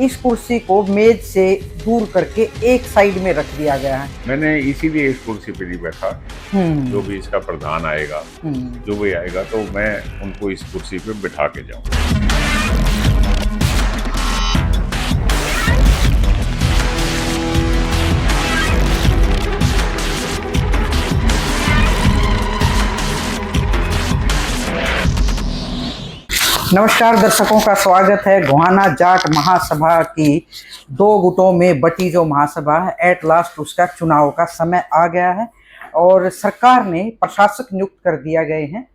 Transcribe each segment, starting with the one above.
इस कुर्सी को मेज से दूर करके एक साइड में रख दिया गया है। मैंने इसीलिए इस कुर्सी पे नहीं बैठा। जो भी इसका प्रधान आएगा, जो भी आएगा, तो मैं उनको इस कुर्सी पे बिठा के जाऊँ। नमस्कार दर्शकों का स्वागत है। गोहाना जाट महासभा की 2 गुटों में बटी जो महासभा है, एट लास्ट उसका चुनाव का समय आ गया है और सरकार ने प्रशासक नियुक्त कर दिया गए हैं।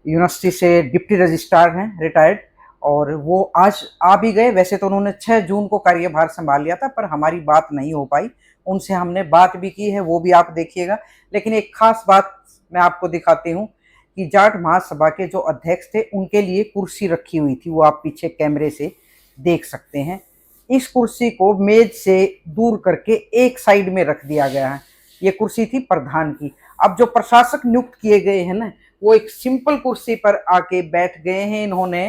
यूनिवर्सिटी से डिप्टी रजिस्ट्रार हैं रिटायर्ड, और वो आज आ भी गए। वैसे तो उन्होंने 6 जून को कार्यभार संभाल लिया था, पर हमारी बात नहीं हो पाई। उनसे हमने बात भी की है, वो भी आप देखिएगा। लेकिन एक खास बात मैं आपको दिखाती हूँ कि जाट महासभा के जो अध्यक्ष थे उनके लिए कुर्सी रखी हुई थी, वो आप पीछे कैमरे से देख सकते हैं। इस कुर्सी को मेज से दूर करके एक साइड में रख दिया गया है। ये कुर्सी थी प्रधान की। अब जो प्रशासक नियुक्त किए गए हैं ना, वो एक सिंपल कुर्सी पर आके बैठ गए हैं। इन्होंने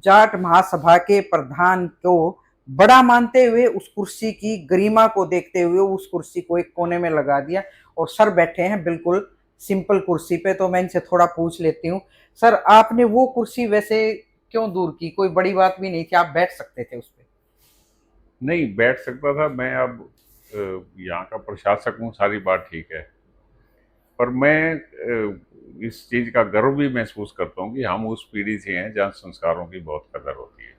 जाट महासभा के प्रधान को बड़ा मानते हुए उस कुर्सी की गरिमा को देखते हुए उस कुर्सी को एक कोने में लगा दिया और सर बैठे हैं बिल्कुल सिंपल कुर्सी पे। तो मैं इनसे थोड़ा पूछ लेती हूँ, सर आपने वो कुर्सी वैसे क्यों दूर की? कोई बड़ी बात भी नहीं थी, आप बैठ सकते थे उस पे। नहीं बैठ सकता था मैं। अब यहाँ का प्रशासक हूँ, सारी बात ठीक है, पर मैं इस चीज का गर्व भी महसूस करता हूँ कि हम उस पीढ़ी से हैं जहाँ संस्कारों की बहुत कदर होती है।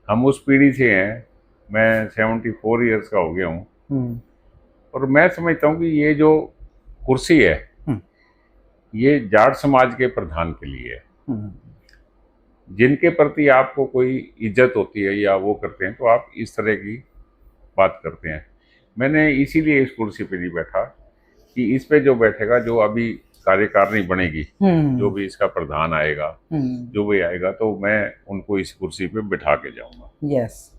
हम उस पीढ़ी से हैं। मैं 74 ईयर्स का हो गया हूँ और मैं समझता हूँ कि ये जो कुर्सी है ये जाट समाज के प्रधान के लिए है। जिनके प्रति आपको कोई इज्जत होती है या वो करते हैं, तो आप इस तरह की बात करते हैं। मैंने इसीलिए इस कुर्सी पे नहीं बैठा कि इस पे जो बैठेगा, जो अभी कार्यकारिणी बनेगी, जो भी इसका प्रधान आएगा, जो भी आएगा, तो मैं उनको इस कुर्सी पे बिठा के जाऊंगा। यस।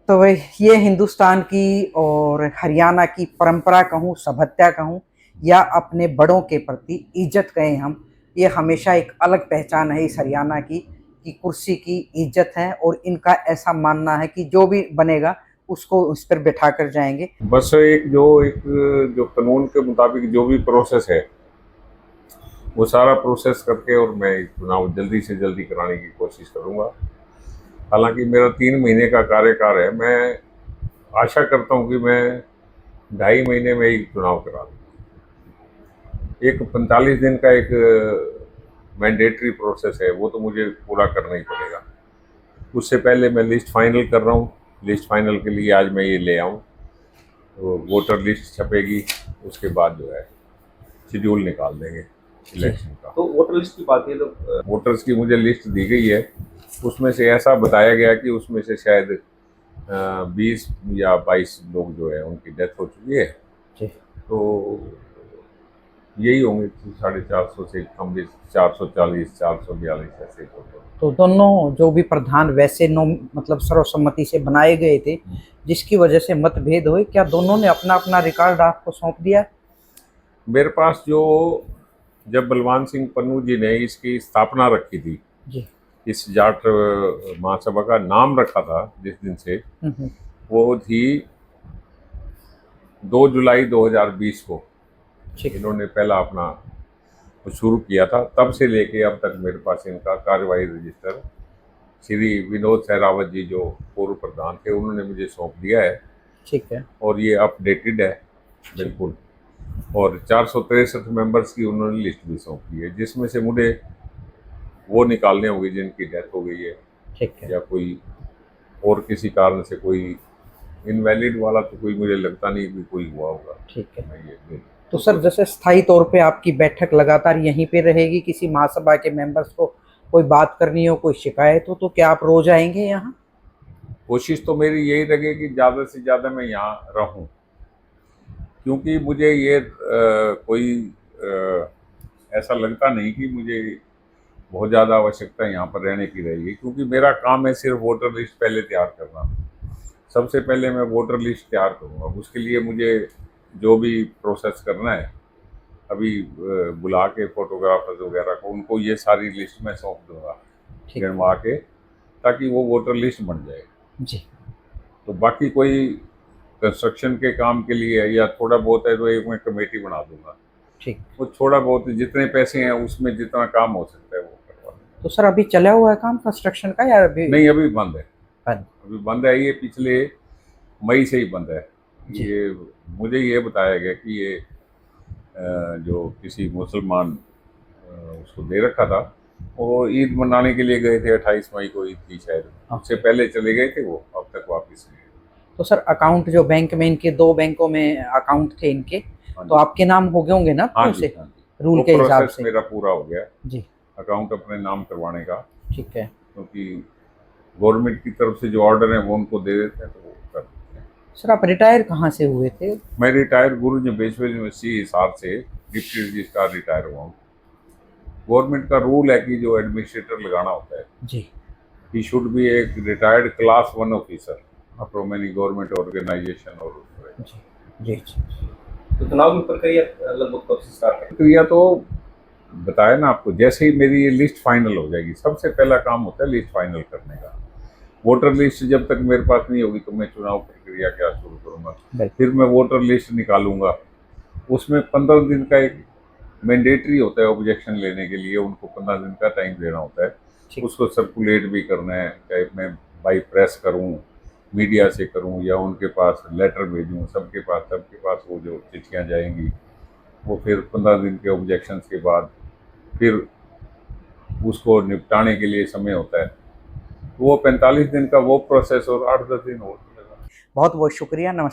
तो ये हिंदुस्तान की और हरियाणा की परंपरा कहूँ, सभ्यता कहूँ, या अपने बड़ों के प्रति इज्जत कहें हम, ये हमेशा एक अलग पहचान है इस हरियाणा की कि कुर्सी की इज्जत है। और इनका ऐसा मानना है कि जो भी बनेगा उसको उस पर बैठा कर जाएंगे। बस एक जो कानून के मुताबिक जो भी प्रोसेस है वो सारा प्रोसेस करके और मैं चुनाव जल्दी से जल्दी कराने की कोशिश करूंगा। हालांकि मेरा 3 महीने का कार्यकाल है। मैं आशा करता हूं कि मैं 2.5 महीने में ही चुनाव करा दूँ। एक 45 दिन का एक मैंडेटरी प्रोसेस है, वो तो मुझे पूरा करना ही पड़ेगा। उससे पहले मैं लिस्ट फाइनल कर रहा हूँ। लिस्ट फाइनल के लिए आज मैं ये ले आऊँ, तो वोटर लिस्ट छपेगी, उसके बाद जो है शेड्यूल निकाल देंगे इलेक्शन का। तो वोटर लिस्ट की बात है, तो वोटर्स की मुझे लिस्ट दी गई है, उसमें से ऐसा बताया गया कि उसमें से शायद 20 या 22 लोग जो है उनकी डेथ हो चुकी है। तो यही होंगे 450 से कम भी 440 442 ऐसे वोटर। तो दोनों जो भी प्रधान वैसे मतलब सर्वसम्मति से बनाए गए थे, जिसकी वजह से मतभेद हुए, क्या दोनों ने अपना अपना रिकॉर्ड आपको सौंप दिया? मेरे पास जो, जब बलवान सिंह पन्नू जी ने इसकी स्थापना रखी थी जी। इस जाट महासभा का नाम रखा था जिस दिन से, वो थी 2 जुलाई 2020 को इन्होंने पहला अपना शुरू किया था। तब से लेके अब तक मेरे पास इनका कार्यवाही रजिस्टर श्री विनोद सहरावत जी जो पूर्व प्रधान थे उन्होंने मुझे सौंप दिया है। ठीक है। और ये अपडेटेड है बिल्कुल। और 463 मेंबर्स की उन्होंने लिस्ट भी सौंप दी है, जिसमें से मुझे वो निकालने होंगे जिनकी डेथ हो गई है। ठीक है। या कोई और किसी कारण से कोई इनवैलिड वाला तो कोई मुझे लगता नहीं कि कोई हुआ होगा। ठीक है। मैं ये तो सर, जैसे स्थायी तौर पे आपकी बैठक लगातार यहीं पे रहेगी, किसी महासभा के मेंबर्स को कोई बात करनी हो, कोई शिकायत हो, तो क्या आप रोज आएंगे यहाँ? कोशिश तो मेरी यही रहेगी कि ज़्यादा से ज़्यादा मैं यहाँ रहूँ, क्योंकि मुझे ये कोई ऐसा लगता नहीं कि मुझे बहुत ज़्यादा आवश्यकता यहाँ पर रहने की रहेगी, क्योंकि मेरा काम है सिर्फ वोटर लिस्ट पहले तैयार करना। सबसे पहले मैं वोटर लिस्ट तैयार करूँगा, उसके लिए मुझे जो भी प्रोसेस करना है, अभी बुला के फोटोग्राफर्स वगैरह को, उनको ये सारी लिस्ट मैं सौंप दूँगा गिनवा के, ताकि वो वोटर लिस्ट बन जाए। जी। तो बाकी कोई कंस्ट्रक्शन के काम के लिए है या थोड़ा बहुत है तो एक मैं कमेटी बना दूंगा। ठीक। वो थोड़ा बहुत जितने पैसे हैं उसमें जितना काम हो सकता है वो करवा दूंगा। तो सर अभी चला हुआ है काम कंस्ट्रक्शन का या अभी नहीं, अभी बंद है। बंद? अभी बंद है, ये पिछले मई से ही बंद है। जी। ये मुझे ये बताया गया कि ये जो किसी मुसलमान उसको दे रखा था, वो ईद मनाने के लिए गए थे, 28 मई को ईद थी शायद, उससे पहले चले गए थे, वो अब तक वापस नहीं आए। तो सर अकाउंट जो बैंक में इनके 2 बैंकों में अकाउंट थे इनके, हाँ तो जी। आपके नाम हो गए होंगे ना हाँ तो जी, से हाँ जी। रूल वो के हिसाब प्रोसेस से? मेरा पूरा हो गया, जी। अकाउंट अपने नाम करवाने का, ठीक है। क्योंकि गवर्नमेंट की तरफ से जो ऑर्डर है वो उनको दे देते हैं तो वो कर देते हैं। सर आप रिटायर कहाँ से हुए थे? मैं रिटायर गुरु जम्बेश्वर यूनिवर्सिटी हिसार से डिप्टी रजिस्ट्रार रिटायर हुआ हूँ। गवर्नमेंट का रूल है कि जो एडमिनिस्ट्रेटर लगाना होता है, जी। ही शुड बी एक retired class 1 officer from any government organisation और जी। जी। जी। तो चुनाव की प्रक्रिया लगभग कब से स्टार्ट है? प्रक्रिया तो बताया ना आपको, जैसे ही मेरी ये लिस्ट फाइनल हो जाएगी, सबसे पहला काम होता है लिस्ट फाइनल करने का। वोटर लिस्ट जब तक मेरे पास नहीं होगी तो मैं चुनाव प्रक्रिया क्या शुरू करूंगा। बिल्कुल। फिर मैं वोटर लिस्ट निकालूंगा, उसमें 15 दिन का एक मैंडेटरी होता है ऑब्जेक्शन लेने के लिए, उनको 15 दिन का टाइम देना होता है। ठीक। उसको सर्कुलेट भी करना है, चाहे मैं बाई प्रेस करूं, मीडिया से करूं या उनके पास लेटर भेजूं, सबके पास वो जो चिट्ठियां जाएंगी, वो फिर 15 दिन के ऑब्जेक्शन के बाद फिर उसको निपटाने के लिए समय होता है। वो 45 दिन का वो प्रोसेस और 8-10 दिन और लगेगा। बहुत बहुत शुक्रिया, नमस्कार।